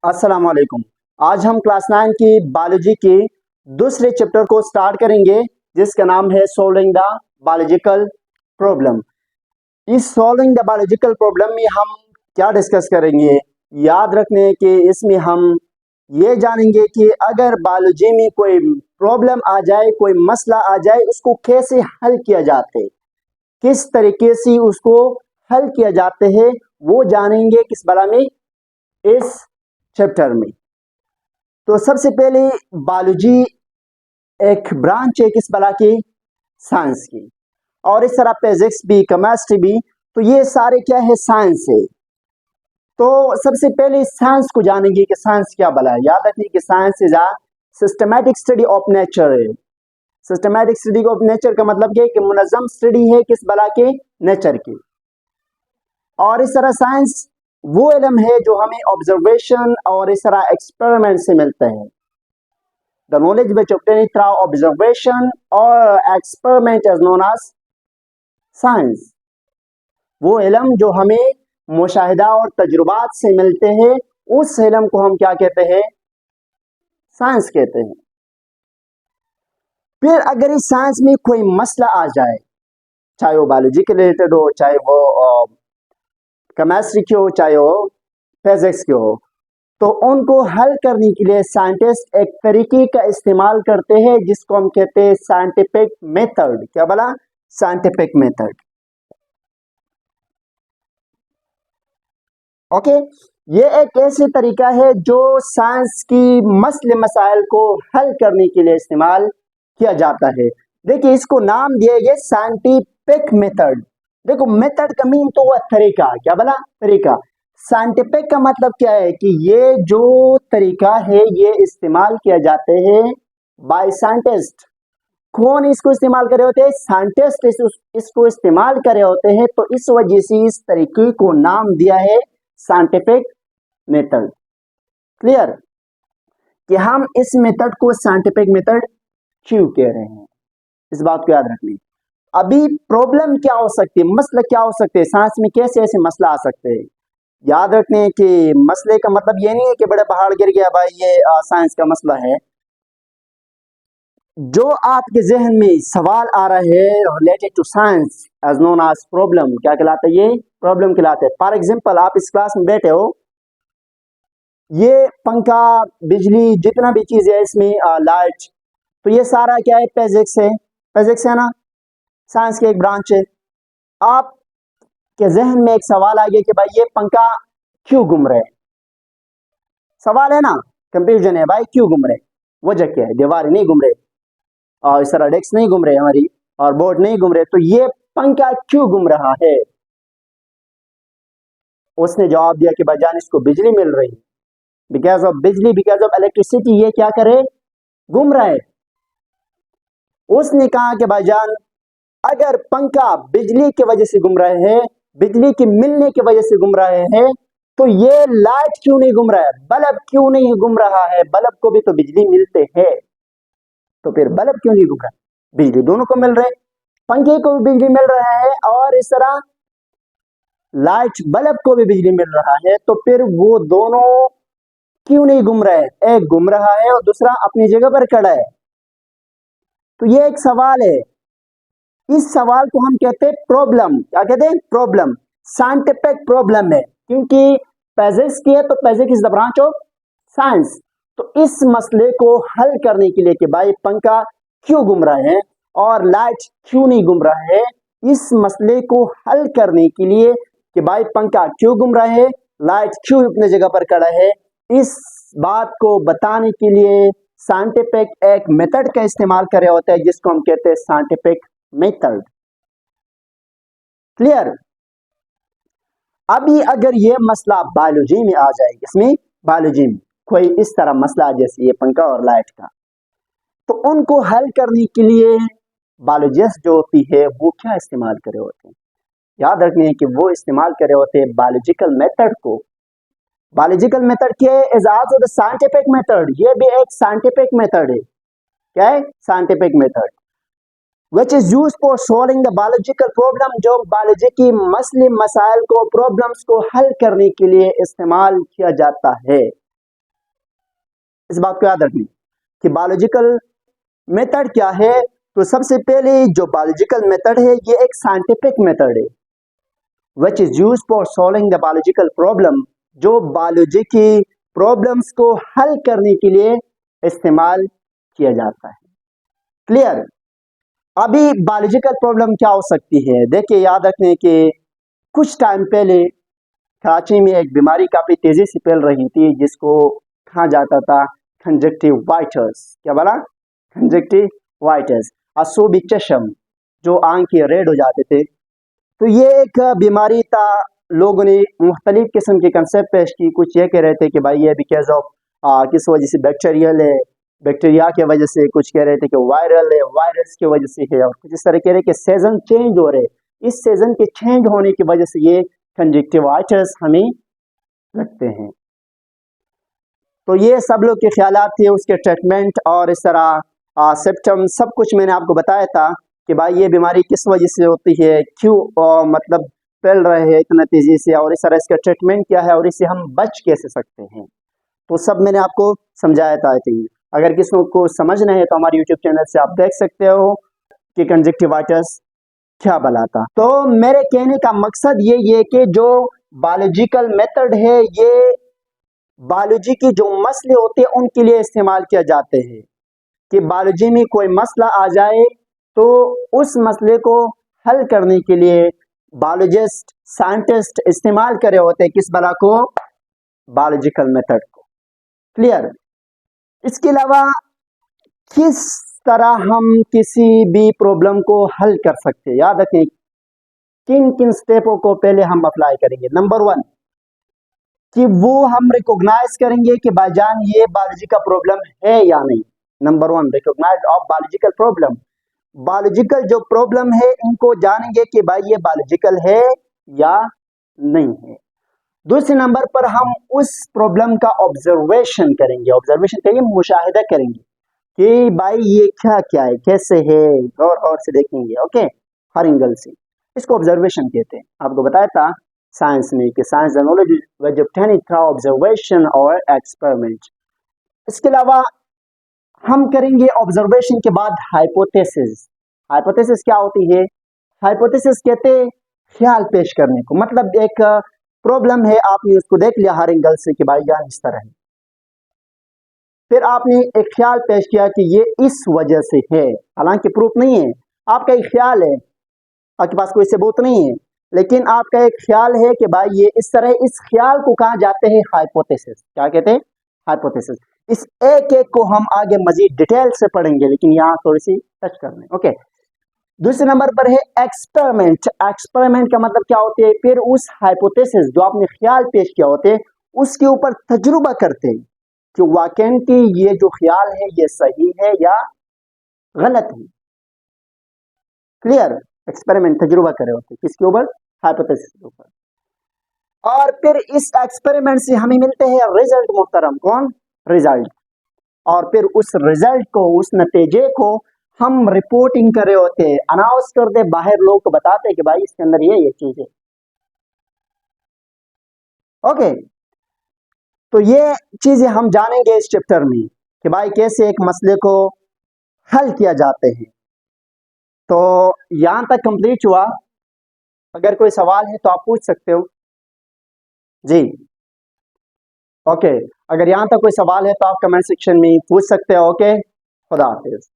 अस्सलाम वालेकुम। आज हम क्लास 9 की बायोलॉजी के दूसरे चैप्टर को स्टार्ट करेंगे जिसका नाम है सॉल्विंग द बायोलॉजिकल प्रॉब्लम। इस सॉल्विंग द बायोलॉजिकल प्रॉब्लम में हम क्या डिस्कस करेंगे? याद रखने कि इसमें हम ये जानेंगे कि अगर बायोलॉजी में कोई प्रॉब्लम आ जाए, कोई मसला आ जाए, उसको कैसे हल किया जाता है, किस तरीके से उसको हल किया जाते हैं, वो जानेंगे किस बारे में, इस चैप्टर में। तो सबसे पहले बायोलॉजी एक ब्रांच है किस बला की? साइंस की। और इस तरह फिजिक्स भी, केमिस्ट्री भी, तो ये सारे क्या है? साइंस है। तो सबसे पहले साइंस को जानेंगे कि साइंस क्या बला है। याद रखिए कि science is a systematic study of nature है। सिस्टमैटिक स्टडी ऑफ नेचर का मतलब ये कि मुनज़्ज़म स्टडी है किस बला के? नेचर की। और इस तरह साइंस वो इल्म है जो हमें ऑब्जर्वेशन और इस तरह एक्सपेरिमेंट से मिलते हैं। The knowledge which obtain through observation और experiment is known as science. वो इल्म जो हमें मुशाहिदा और तजुर्बात से मिलते हैं, उस इल्म को हम क्या कहते हैं? साइंस कहते हैं। फिर अगर इस साइंस में कोई मसला आ जाए, चाहे वो बायोलॉजी के रिलेटेड हो, चाहे वो केमिस्ट्री की हो, चाहे वो फिजिक्स की हो, तो उनको हल करने के लिए साइंटिस्ट एक तरीके का इस्तेमाल करते हैं जिसको हम कहते हैं साइंटिफिक मेथड। क्या बोला? Scientific method. ओके, ये एक ऐसी तरीका है जो साइंस की मसले मसाइल को हल करने के लिए इस्तेमाल किया जाता है। देखिए, इसको नाम दिया गया साइंटिफिक मेथड। देखो, मेथड का मीन तो हुआ तरीका। क्या बोला? तरीका। साइंटिफिक का मतलब क्या है कि ये जो तरीका है ये इस्तेमाल किया जाते हैं बाय साइंटिस्ट। कौन इसको इस्तेमाल कर रहे होते हैं? साइंटिस्ट इसको इस्तेमाल कर रहे होते हैं। तो इस वजह से इस तरीके को नाम दिया है साइंटिफिक मेथड। क्लियर? कि हम इस मेथड को साइंटिफिक मेथड क्यों कह रहे हैं, इस बात को याद रखनी। अभी प्रॉब्लम क्या हो सकती है, मसला क्या हो सकते हैं, साइंस में कैसे ऐसे मसला आ सकते हैं। याद रखने कि मसले का मतलब ये नहीं है कि बड़े पहाड़ गिर गया भाई ये साइंस का मसला है। जो आपके जहन में सवाल आ रहा है related to science as known as problem, क्या कहलाता है? ये प्रॉब्लम कहलाता है। फॉर एग्जांपल, आप इस क्लास में बैठे हो, ये पंखा, बिजली, जितना भी चीज है इसमें, लाइट, तो ये सारा क्या है? फिजिक्स है। फिजिक्स है ना, साइंस की एक ब्रांच है। आप के जहन में एक सवाल आ गया कि भाई ये पंखा क्यों घूम रहा है। सवाल है ना, कंफ्यूजन है भाई, क्यों घूम रहे? वजह क्या है? दीवार नहीं घूम रहे, और इस तरह डेस्क नहीं घूम रहे हमारी, और बोर्ड नहीं घूम रहे, तो ये पंखा क्यों घूम रहा है? उसने जवाब दिया कि भाईजान इसको बिजली मिल रही है, बिकॉज ऑफ बिजली, बिकॉज ऑफ इलेक्ट्रिसिटी ये क्या करे? घूम रहा है। उसने कहा कि भाईजान अगर पंखा बिजली की वजह से घूम रहे हैं, बिजली की मिलने की वजह से घूम रहे हैं, तो ये लाइट क्यों नहीं घूम रहा है? बल्ब क्यों नहीं घूम रहा है? बल्ब को भी तो बिजली मिलते हैं, तो फिर बल्ब क्यों नहीं घूम रहा है? बिजली दोनों को मिल रहे, पंखे को भी बिजली मिल रहा है और इस तरह लाइट बल्ब को भी बिजली मिल रहा है, तो फिर वो दोनों क्यों नहीं घूम रहे? एक घूम रहा है और दूसरा अपनी जगह पर खड़ा है। तो ये एक सवाल है। इस सवाल को हम कहते हैं प्रॉब्लम। क्या कहते हैं? प्रॉब्लम। साइंटिफिक प्रॉब्लम है, क्योंकि फिजिक्स की है तो physics is the branch of science. तो इस मसले को हल करने के लिए कि भाई पंखा क्यों घूम रहा है और लाइट क्यों नहीं घूम रहा है, इस मसले को हल करने के लिए कि भाई पंखा क्यों घूम रहा है, लाइट क्यों अपनी जगह पर खड़ा है, इस बात को बताने के लिए साइंटिफिक एक मेथड का इस्तेमाल कर रहे होते हैं जिसको हम कहते हैं साइंटिफिक मेथड। क्लियर? अभी अगर ये मसला बायोलॉजी में आ जाए, इसमें बायोलॉजी में कोई इस तरह मसला जैसे ये पंखा और लाइट का, तो उनको हल करने के लिए बायोलॉजिस्ट जो होती है वो क्या इस्तेमाल कर रहे होते हैं? याद रखने कि वो इस्तेमाल कर रहे होते हैं बायोलॉजिकल मेथड को। बायोलॉजिकल मेथड क्या है? Is also the scientific method. ये भी एक साइंटिफिक मेथड है। क्या है? Scientific method which is used for solving the biological problem, जो बायोलॉजी की मसले मसाइल को, प्रॉब्लम्स को हल करने के लिए इस्तेमाल किया जाता है। इस बात को याद रखनी कि बायोलॉजिकल मेथड क्या है। तो सबसे पहले जो बायोलॉजिकल मेथड है ये एक साइंटिफिक मेथड है which is use for solving the biological problem, जो बायोलॉजी की प्रॉब्लम्स को हल करने के लिए इस्तेमाल किया जाता है। क्लियर। अभी बायोलॉजिकल प्रॉब्लम क्या हो सकती है, देखिए याद रखने के कुछ टाइम पहले कराची में एक बीमारी काफी तेजी से फैल रही थी जिसको कहा जाता था कंजक्टिवाइटिस। क्या बोला? कंजक्टिवाइटिस, अशुभ चश्म, जो आंखें रेड हो जाते थे। तो ये एक बीमारी था। लोगों ने मुख्तलिफ किस्म के कंसेप्ट पेश की। कुछ ये कह रहे थे कि भाई ये बिकॉज ऑफ किस वजह से बैक्टीरियल है, बैक्टीरिया की वजह से, कुछ कह रहे थे कि वायरल है, वायरस की वजह से है, और कुछ इस तरह कह रहे कि सीजन चेंज हो रहे, इस सीजन के चेंज होने की वजह से ये कंजक्टिवाइटिस हमें लगते हैं। तो ये सब लोग के ख्यालात थे, उसके ट्रीटमेंट और इस तरह सिम्पटम सब कुछ मैंने आपको बताया था कि भाई ये बीमारी किस वजह से होती है, क्यों मतलब फैल रहे हैं इतना तेजी से, और इस तरह इसका ट्रीटमेंट क्या है और इससे हम बच कैसे सकते हैं। तो सब मैंने आपको समझाया था। आई थिंक अगर किसी को समझना है तो हमारे यूट्यूब चैनल से आप देख सकते हो कि कंजक्टिवाइटिस क्या भला था। तो मेरे कहने का मकसद ये है कि जो बायोलॉजिकल मेथड है ये बायोलॉजी की जो मसले होते हैं उनके लिए इस्तेमाल किया जाते हैं कि बायोलॉजी में कोई मसला आ जाए तो उस मसले को हल करने के लिए बायोलॉजिस्ट, साइंटिस्ट इस्तेमाल करे होते हैं किस बला को? बायोलॉजिकल मेथड को। क्लियर। इसके अलावा किस तरह हम किसी भी प्रॉब्लम को हल कर सकते हैं, याद रखें किन किन स्टेपों को पहले हम अप्लाई करेंगे। नंबर 1 कि वो हम रिकॉग्नाइज करेंगे कि भाईजान ये बायोलॉजी का प्रॉब्लम है या नहीं। Number 1 recognise of biological problem. Biological जो प्रॉब्लम है इनको जानेंगे कि भाई ये बायोलॉजिकल है या नहीं है। दूसरे नंबर पर हम उस प्रॉब्लम का ऑब्जर्वेशन करेंगे। ऑब्जर्वेशन करेंगे, मुशाहिदा करेंगे कि भाई ये क्या क्या है, कैसे है, और से देखेंगे। ओके, हर एंगल से। इसको ऑब्जर्वेशन कहते हैं। आपको बताया था साइंस में कि science knowledge was obtained through observation और एक्सपेरिमेंट। इसके अलावा हम करेंगे ऑब्जर्वेशन के बाद हाइपोथेसिस। हाइपोथेसिस क्या होती है? हाइपोथेसिस कहते हैं ख्याल पेश करने को। मतलब एक प्रॉब्लम है, आपने उसको देख लिया हर एंगल से कि भाई जान इस तरह है, फिर आपने एक ख्याल पेश किया कि ये इस वजह से है, हालांकि प्रूफ नहीं है, आपका एक ख्याल है, आपके पास कोई सबूत नहीं है, लेकिन आपका एक ख्याल है कि भाई ये इस तरह। इस ख्याल को कहा जाते हैं हाइपोथेसिस। क्या कहते हैं? हाइपोथेसिस। इस एक एक को हम आगे मजीद डिटेल से पढ़ेंगे, लेकिन यहाँ थोड़ी सी टच कर लें। ओके, दूसरे नंबर पर है एक्सपेरिमेंट। एक्सपेरिमेंट का मतलब क्या होते हैं? फिर उस हाइपोथेसिस जो आपने ख्याल पेश किया होते हैं उसके ऊपर तजुर्बा करते हैं कि वाकई ये जो ख्याल है ये सही है या गलत है। क्लियर। एक्सपेरिमेंट, तजुर्बा करे होते हैं किसके ऊपर? हाइपोथेसिस के ऊपर। और फिर इस एक्सपेरिमेंट से हमें मिलते हैं रिजल्ट मोहतरम। कौन? रिजल्ट। और फिर उस रिजल्ट को, उस नतीजे को हम रिपोर्टिंग कर रहे होते हैं, अनाउंस कर दे, बाहर लोग को बताते हैं कि भाई इसके अंदर ये चीज है। ओके, तो ये चीजें हम जानेंगे इस चैप्टर में कि भाई कैसे एक मसले को हल किया जाते हैं। तो यहां तक कंप्लीट हुआ। अगर कोई सवाल है तो आप पूछ सकते हो जी। ओके, अगर यहां तक कोई सवाल है तो आप कमेंट सेक्शन में पूछ सकते हो। ओके, खुदा हाफिज।